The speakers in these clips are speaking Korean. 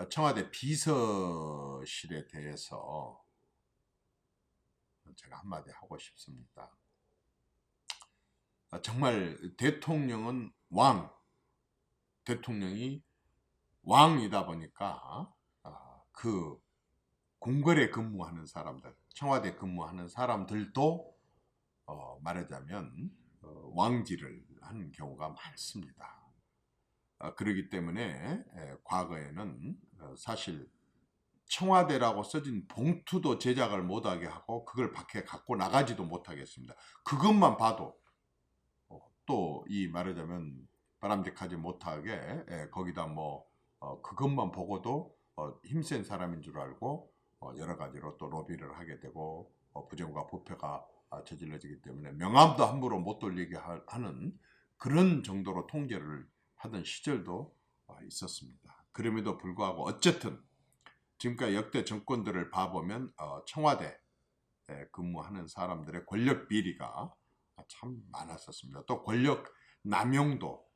청와대 비서실에 대해서 제가 한마디 하고 싶습니다. 정말 대통령은 대통령이 왕이다 보니까 그 궁궐에 근무하는 사람들, 청와대 근무하는 사람들도 말하자면 왕질을 하는 경우가 많습니다. 그렇기 때문에 과거에는 사실 청와대라고 써진 봉투도 제작을 못하게 하고 그걸 밖에 갖고 나가지도 못하겠습니다. 그것만 봐도 또 이 말하자면 바람직하지 못하게 거기다 그것만 보고도 힘센 사람인 줄 알고 여러 가지로 또 로비를 하게 되고 부정과 부패가 저질러지기 때문에 명함도 함부로 못 돌리게 하는 그런 정도로 통제를 하던 시절도 있었습니다. 그럼에도 불구하고 어쨌든 지금까지 역대 정권들을 봐보면 청와대 근무하는 사람들의 권력 비리가 참 많았었습니다. 또 권력 남용도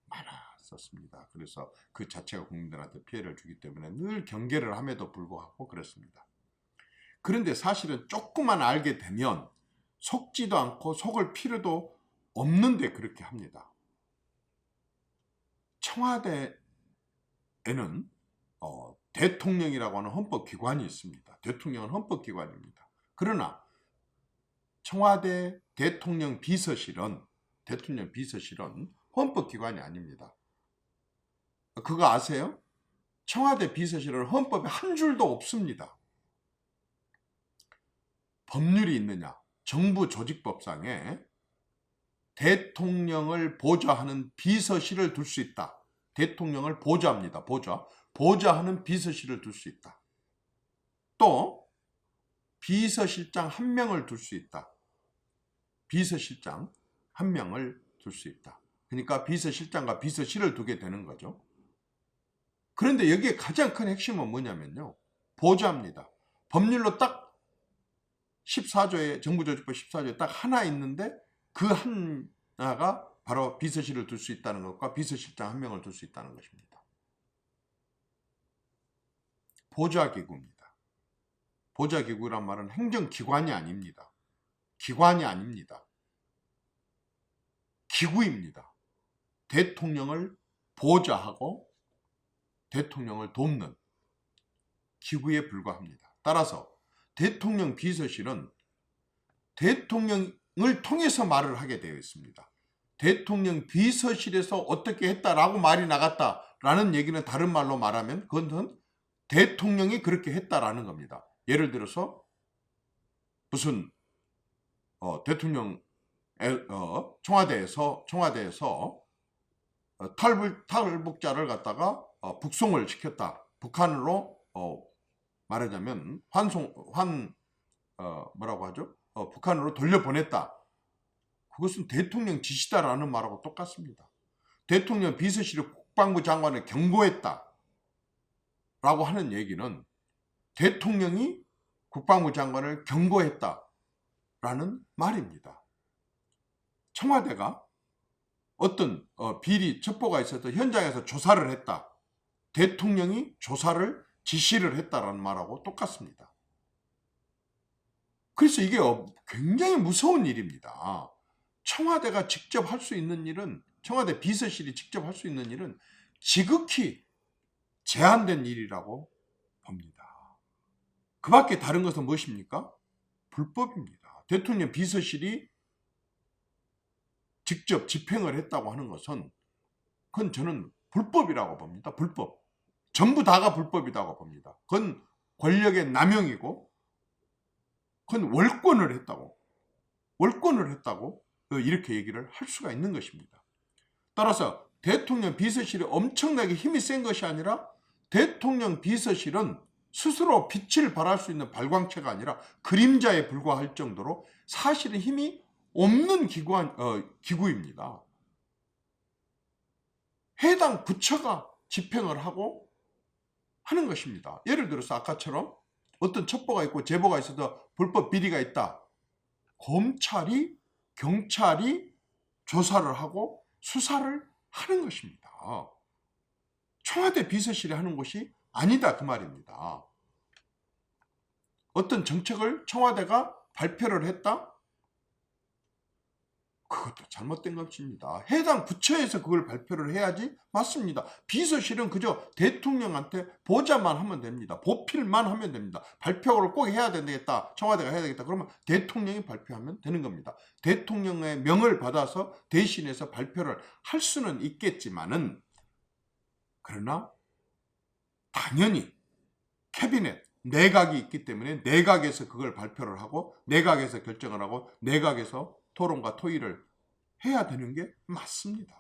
많았었습니다. 그래서 그 자체가 국민들한테 피해를 주기 때문에 늘 경계를 함에도 불구하고 그렇습니다. 그런데 사실은 조금만 알게 되면 속지도 않고 속을 필요도 없는데 그렇게 합니다. 청와대에는 대통령이라고 하는 헌법기관이 있습니다. 대통령은 헌법기관입니다. 그러나 청와대 대통령 비서실은 헌법기관이 아닙니다. 그거 아세요? 청와대 비서실은 헌법에 한 줄도 없습니다. 법률이 있느냐? 정부 조직법상에 대통령을 보좌하는 비서실을 둘 수 있다. 대통령을 보좌합니다. 보좌하는 비서실을 둘 수 있다. 또 비서실장 한 명을 둘 수 있다. 비서실장 한 명을 둘 수 있다. 그러니까 비서실장과 비서실을 두게 되는 거죠. 그런데 여기에 가장 큰 핵심은 뭐냐면요. 보좌입니다. 법률로 딱 14조에 정부조직법 14조에 딱 하나 있는데 그 하나가 바로 비서실을 둘 수 있다는 것과 비서실장 한 명을 둘 수 있다는 것입니다. 보좌기구입니다. 보좌기구란 말은 행정기관이 아닙니다. 기관이 아닙니다. 기구입니다. 대통령을 보좌하고 대통령을 돕는 기구에 불과합니다. 따라서 대통령 비서실은 대통령을 통해서 말을 하게 되어 있습니다. 대통령 비서실에서 어떻게 했다라고 말이 나갔다라는 얘기는 다른 말로 말하면 그것은 대통령이 그렇게 했다라는 겁니다. 예를 들어서 무슨 대통령 청와대에서 탈북자를 갖다가 북송을 시켰다. 북한으로 말하자면 뭐라고 하죠? 북한으로 돌려보냈다. 그것은 대통령 지시다라는 말하고 똑같습니다. 대통령 비서실이 국방부 장관을 경고했다. 라고 하는 얘기는 대통령이 국방부 장관을 경고했다. 라는 말입니다. 청와대가 어떤 비리 첩보가 있어서 현장에서 조사를 했다. 대통령이 조사를 지시를 했다라는 말하고 똑같습니다. 그래서 이게 굉장히 무서운 일입니다. 청와대가 직접 할 수 있는 일은, 청와대 비서실이 직접 할 수 있는 일은 지극히 제한된 일이라고 봅니다. 그 밖에 다른 것은 무엇입니까? 불법입니다. 대통령 비서실이 직접 집행을 했다고 하는 것은 그건 저는 불법이라고 봅니다. 불법. 전부 다가 불법이라고 봅니다. 그건 권력의 남용이고 그건 월권을 했다고 이렇게 얘기를 할 수가 있는 것입니다. 따라서 대통령 비서실이 엄청나게 힘이 센 것이 아니라 대통령 비서실은 스스로 빛을 발할 수 있는 발광체가 아니라 그림자에 불과할 정도로 사실은 힘이 없는 기구입니다. 해당 부처가 집행을 하고 하는 것입니다. 예를 들어서 아까처럼 어떤 첩보가 있고 제보가 있어서 불법 비리가 있다. 검찰이, 경찰이 조사를 하고 수사를 하는 것입니다. 청와대 비서실이 하는 것이 아니다 그 말입니다. 어떤 정책을 청와대가 발표를 했다? 그것도 잘못된 것입니다. 해당 부처에서 그걸 발표를 해야지 맞습니다. 비서실은 그저 대통령한테 보좌만 하면 됩니다. 보필만 하면 됩니다. 발표를 꼭 해야 되겠다. 청와대가 해야 되겠다. 그러면 대통령이 발표하면 되는 겁니다. 대통령의 명을 받아서 대신해서 발표를 할 수는 있겠지만은 그러나 당연히 캐비넷, 내각이 있기 때문에 내각에서 그걸 발표를 하고 내각에서 결정을 하고 내각에서 토론과 토의를 해야 되는 게 맞습니다.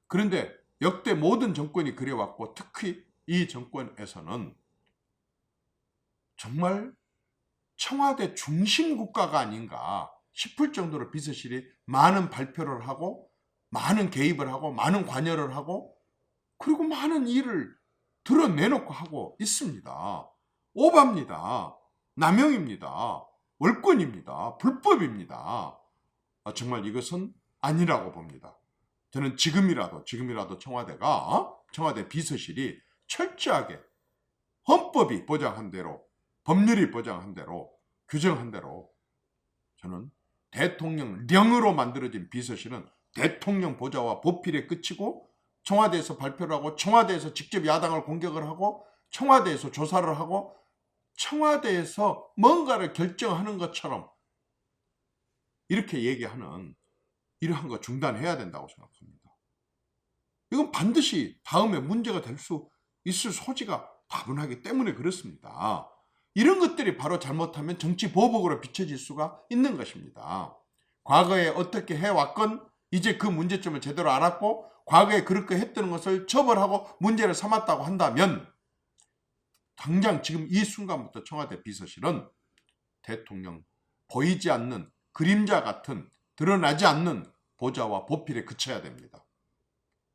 그런데 역대 모든 정권이 그래왔고 특히 이 정권에서는 정말 청와대 중심 국가가 아닌가 싶을 정도로 비서실이 많은 발표를 하고 많은 개입을 하고 많은 관여를 하고 그리고 많은 일을 드러내놓고 하고 있습니다. 오바입니다. 남용입니다. 월권입니다. 불법입니다. 정말 이것은 아니라고 봅니다. 저는 지금이라도 청와대가 청와대 비서실이 철저하게 헌법이 보장한 대로 법률이 보장한 대로 규정한 대로 저는 대통령령으로 만들어진 비서실은 대통령 보좌와 보필에 그치고 청와대에서 발표를 하고 청와대에서 직접 야당을 공격을 하고 청와대에서 조사를 하고 청와대에서 뭔가를 결정하는 것처럼 이렇게 얘기하는 이러한 거 중단해야 된다고 생각합니다. 이건 반드시 다음에 문제가 될 수 있을 소지가 다분하기 때문에 그렇습니다. 이런 것들이 바로 잘못하면 정치 보복으로 비춰질 수가 있는 것입니다. 과거에 어떻게 해왔건 이제 그 문제점을 제대로 알았고 과거에 그렇게 했던 것을 처벌하고 문제를 삼았다고 한다면 당장 지금 이 순간부터 청와대 비서실은 대통령 보이지 않는 그림자 같은 드러나지 않는 보좌와 보필에 그쳐야 됩니다.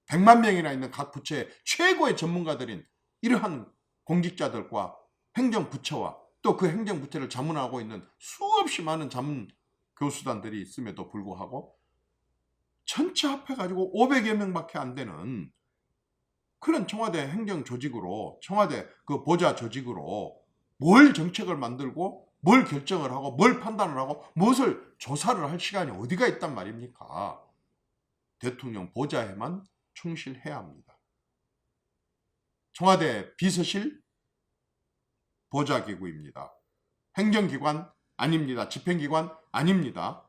100만 명이나 있는 각 부처의 최고의 전문가들인 이러한 공직자들과 행정부처와 또 그 행정부처를 자문하고 있는 수없이 많은 자문 교수단들이 있음에도 불구하고 전체 합해가지고 500여 명밖에 안 되는 그런 청와대 행정조직으로 청와대 그 보좌 조직으로 뭘 정책을 만들고 뭘 결정을 하고 뭘 판단을 하고 무엇을 조사를 할 시간이 어디가 있단 말입니까? 대통령 보좌에만 충실해야 합니다. 청와대 비서실 보좌기구입니다. 행정기관 아닙니다. 집행기관 아닙니다.